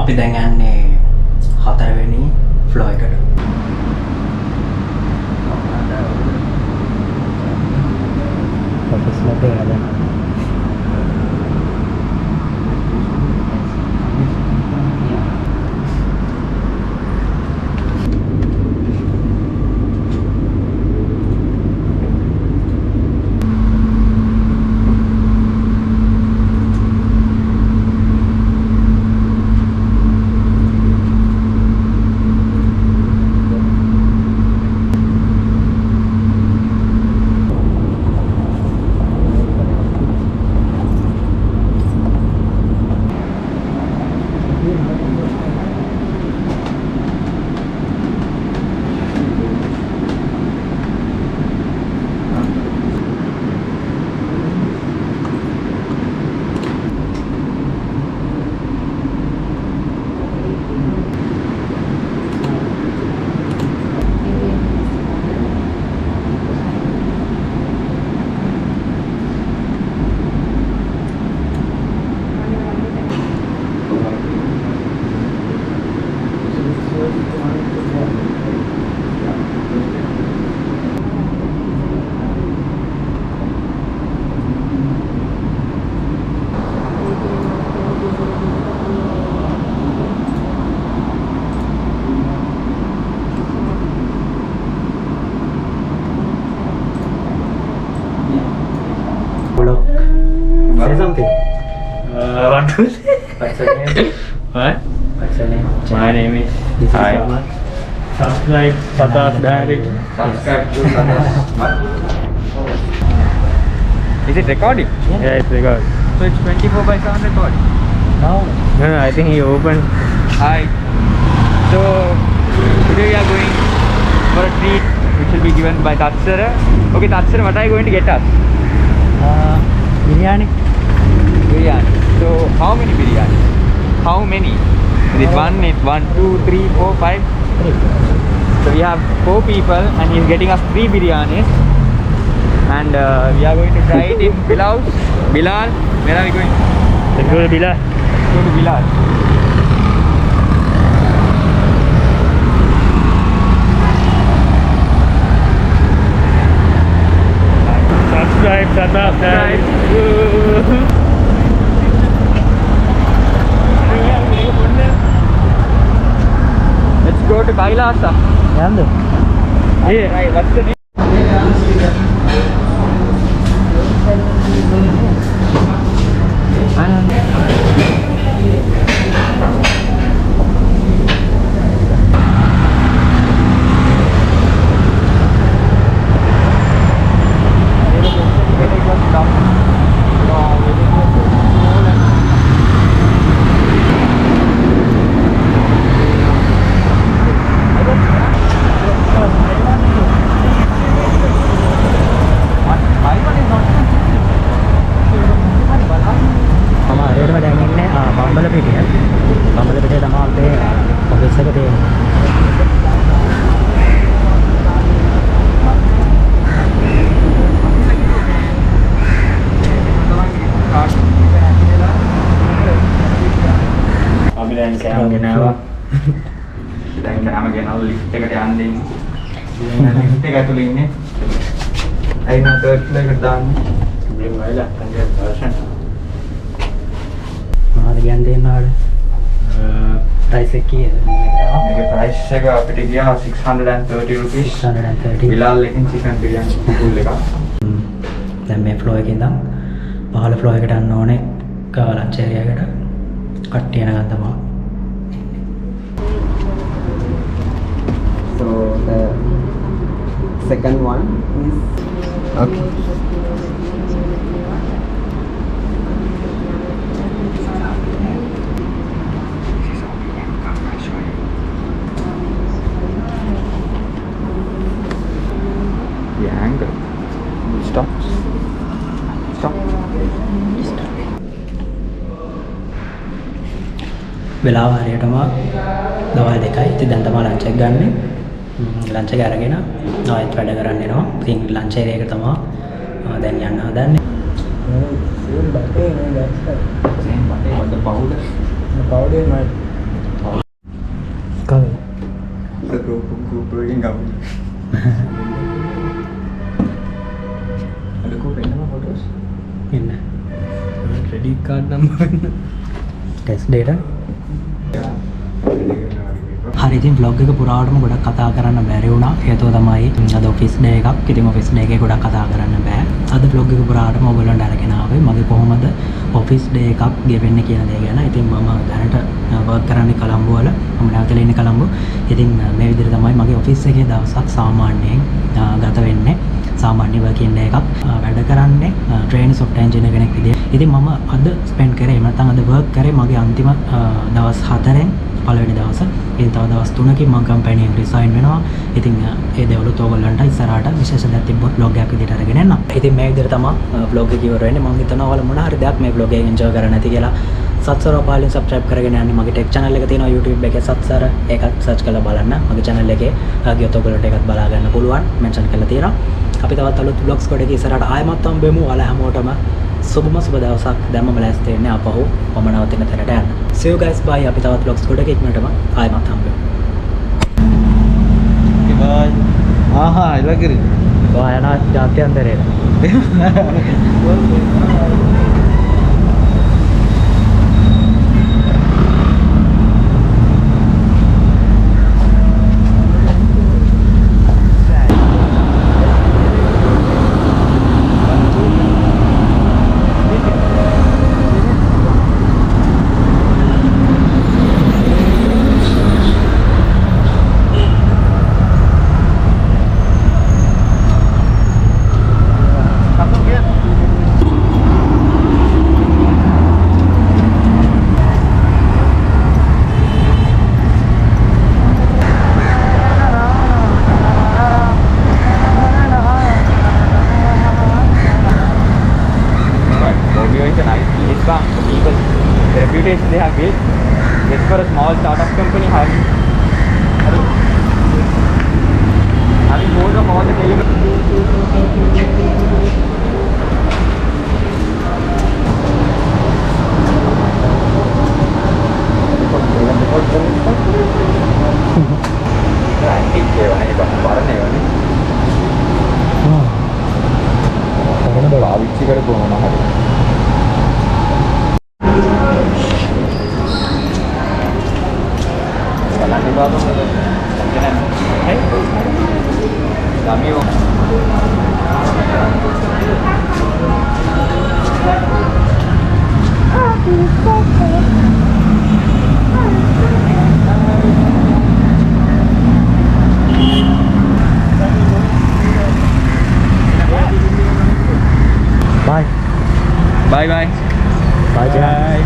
අපි දැන් යන්නේ 4 වෙනි ෆ්ලෝ එකට. Fokus lagi ada. what to say? What's your name? What? What's your name? My name is. This is Hi. Omar. Subscribe Satha's Diary. Subscribe to Satha's. Is it recording? Yeah, it's recording. So it's 24/7 recording. No. No, I think he opened. Hi. So today we are going for a treat which will be given by Sathsara. Okay, Sathsara, what are you going to get us? Biryani. Biryani. So how many biryani? How many? Is it one? It's 1, 2, 3, 4, 5. 3. So we have 4 people and he's getting us 3 biryanis. And we are going to try it in Bilal. Bilal, where are we going? Let's go to Bila. Let's go to Bilal. Subscribe Satha's Diary. Let's go to Kailasa. Yandu. Yeah. Right, what's the name? මම හරියටම දැන් ඉන්නේ බම්බලපිටිය. බම්බලපිටිය තමයි අපේ office එක තියෙන්නේ. අපි දැන් කෑම ගෙනාවා. දැන් කෑම ගෙනාවා ලිෆ්ට් එකට යන්න ඉන්නේ. දැන් ලිෆ්ට් එක ඇතුලේ ඉන්නේ. අයින තර්ඩ් ෆ්ලෝර් එකට දාන්නේ. බ්ලින් වයිලා කන්ඩියර් වර්ෂන්. මොනවද කියන්න දෙන්නවද? ප්‍රයිස් එක කීයද? මේකේ ප්‍රයිස් එක අපිට ගියා 630 rupees. 630. බිලාල් එකකින් chicken biryani full එකක්. දැන් මේ ෆ්ලෝ එකේ ඉඳන් පහළ ෆ්ලෝ එකට යන්න ඕනේ. ලන්ච් ඒරියා එකට. කට්ටිය යනකම් තමයි. So the second one is okay. The angle. Stop. Stop. වෙලාව හරියටම දවල් 2යි. ඉතින් දැන් තමයි ලන්ච් එක ගන්නෙ. ලන්ච් එක අරගෙන ආයෙත් වැඩ කරන්න එනවා. ඉතින් ලන්ච් ඒරියා එක තමයි දැන් යන්න හදන්නේ. Same butter, but the powder. කවුද? The Gopro එකෙන් ගමු. අද කොහෙන්ද photos? ඉන්න. Credit card number. Test data. හරි ඉතින් vlog එක පුරාවටම ගොඩක් කතා කරන්න බැරි වුණා. හේතුව තමයි අද ඔෆිස් ඩේ එකක්. ඉතින් ඔෆිස් ඩේ එකේ ගොඩක් කතා කරන්න බෑ. අද vlog එක පුරාවටම ඔයගොල්ලන්ට අරගෙන ආවේ මගේ කොහොමද ඔෆිස් ඩේ එකක් ගෙවෙන්නේ කියන දේ ගැන. ඉතින් මම දැනට වර්ක් කරන්නේ කොළඹ වල. මම නැවතලා ඉන්නේ කොළඹ. ඉතින් මේ විදිහට තමයි මගේ ඔෆිස් එකේ දවසක් සාමාන්‍යයෙන් ගත වෙන්නේ. සාමාන්‍ය working day එකක් වැඩ කරන්නේ trainee software engineer කෙනෙක් විදියට. ඉතින් මම අද spend කරේ නැත්නම් අද work කරේ මගේ අන්තිම දවස් 4න් පළවෙනි දවස. ඉතින් තව දවස් 3කින් මම company එක resign වෙනවා. ඉතින් ඒ දේවලුත් ඕගොල්ලන්ට ඉස්සරහට විශේෂ දෙයක් තිබ්බොත් vlog එකක් විදියට අරගෙන එන්නම්. ඉතින් මේ විදිහට තමයි vlog එක ඉවර වෙන්නේ. මම හිතනවා ඔයාලා මොන හරි දෙයක් මේ vlog එකෙන් enjoy කරන්න ඇති කියලා. සත්සර පාලින් subscribe කරගෙන යන්න. මගේ tech channel එක තියෙනවා YouTube එකේ සත්සර. ඒකත් search කරලා බලන්න. මගේ channel එකේ ගියොත් ඔයගොල්ලන්ට ඒකත් බලා ගන්න පුළුවන්. mention කරලා තියෙනවා. අපි තවත් අලුත් vlogs කොට එකේ ඉස්සරහට ආයෙමත් හම්බෙමු. ඔයාලා හැමෝටම සුබම සුබ දවසක්. දැන් මම ලෑස්ති වෙන්නේ ආපහු මම නවතින තැනට යන්න. See you guys bye. අපි තවත් vlogs කොට එකේ ඉක්මනටම ආයෙමත් හම්බෙමු. Okay, bye. ආහා, ඉලක්කරි. ඔයා යනවා ජාත්‍යන්තරයට. place they have built just for a small startup company having board of all the පාවිච්චි කරපුවම හරි බලන්න බාපම හයි ළමියෝ Bye. bye bye Bye, Chehan.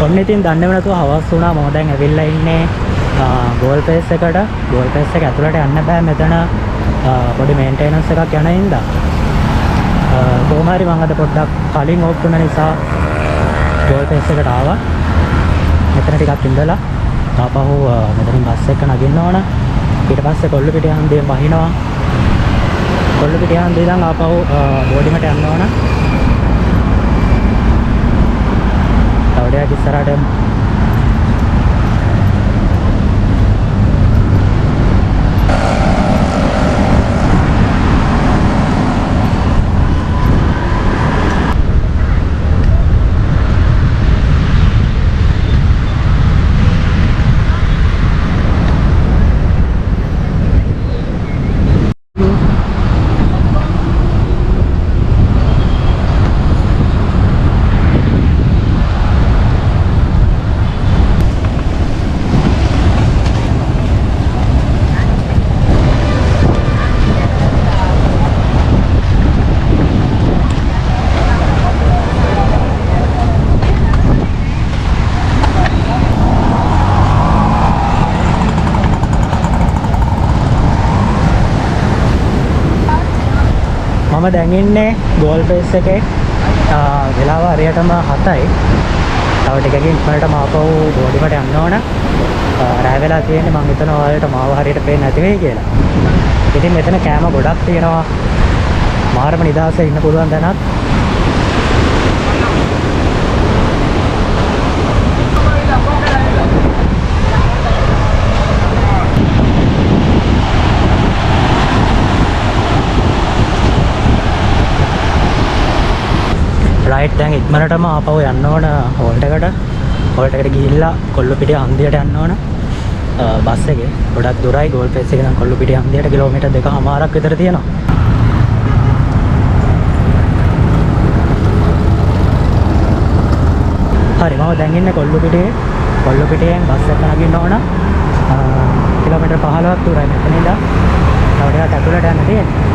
ඔන්න ඉතින් දන්නේම නැතුව හවස් වුණා. මම දැන් ඇවිල්ලා ඉන්නේ Galle Face එකට. Galle Face එක ඇතුළට යන්න බෑ මෙතන පොඩි මේන්ටේනන්ස් එකක් යන හින්දා. කොහොම හරි මම අද පොඩ්ඩක් කලින් ඕප් වුණ නිසා Galle Face එකට ආවා. මෙතන ටිකක් ඉඳලා ආපහු මෙතනින් බස් එක නගින්න ඕන. ඊට පස්සේ කොල්ලපිටිය හන්දියෙන් වහිනවා. කොල්ලපිටිය හන්දිය ඉඳන් ආපහු බෝඩිමට යන්න ඕන. Tawde ඉස්සරහට මම දැන් ඉන්නේ Galle Face එකේ. වෙලාව හරියටම 7යි. තව ටිකකින් ඉක්මනට මාපහු බෝඩිමට යන්න ඕන. රැ වෙලා තියෙන්නේ මම හිතනවා ඔයාලට මාව හරියට පේන්නේ නැති වෙයි කියලා. ඉතින් මෙතන කෑම ගොඩක් තියෙනවා. මාරම නිදහසේ ඉන්න පුළුවන් දැනත්. රයිට් දැන් ඉක්මනටම ආපහු යන්න ඕන හෝල්ට් එකට. හෝල්ට් එකට ගිහිල්ලා කොල්ලපිටිය හන්දියට යන්න ඕන. බස් එකේ ගොඩක් දුරයි. Galle Face එකේ නම් කොල්ලපිටිය හන්දියට කිලෝමීටර් 2.5ක් විතර තියෙනවා. හරි මම දැන් ඉන්නේ කොල්ලපිටියේ. කොල්ලපිටියෙන් බස් එක නගින්න ඕන. කිලෝමීටර් 15ක් දුරයි මෙතන ඉඳලා. තව ටිකක් ඇතුළට යන්න තියෙනවා.